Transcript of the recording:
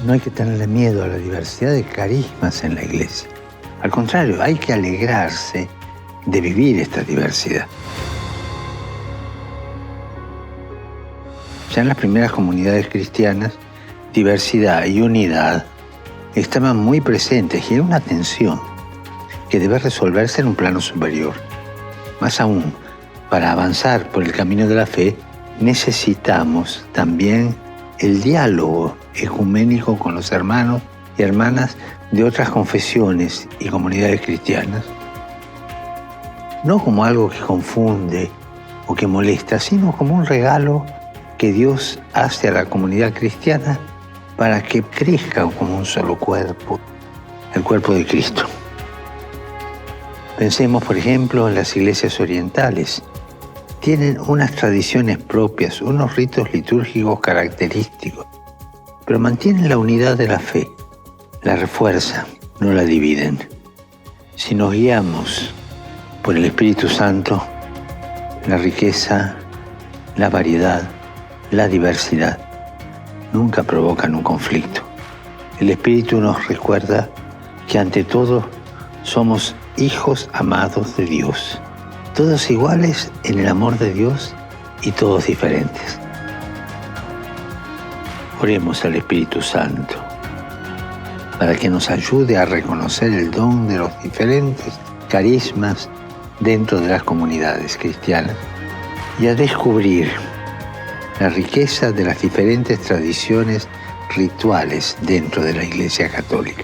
No hay que tenerle miedo a la diversidad de carismas en la iglesia. Al contrario, hay que alegrarse de vivir esta diversidad. Ya en las primeras comunidades cristianas, diversidad y unidad estaban muy presentes y era una tensión que debe resolverse en un plano superior. Más aún, para avanzar por el camino de la fe, necesitamos también el diálogo ecuménico con los hermanos y hermanas de otras confesiones y comunidades cristianas. No como algo que confunde o que molesta, sino como un regalo que Dios hace a la comunidad cristiana para que crezca como un solo cuerpo, el cuerpo de Cristo. Pensemos, por ejemplo, en las iglesias orientales. Tienen unas tradiciones propias, unos ritos litúrgicos característicos, pero mantienen la unidad de la fe, la refuerzan, no la dividen. Si nos guiamos por el Espíritu Santo, la riqueza, la variedad, la diversidad nunca provocan un conflicto. El Espíritu nos recuerda que ante todo somos hijos amados de Dios, todos iguales en el amor de Dios y todos diferentes. Oremos al Espíritu Santo para que nos ayude a reconocer el don de los diferentes carismas dentro de las comunidades cristianas y a descubrir la riqueza de las diferentes tradiciones rituales dentro de la Iglesia Católica.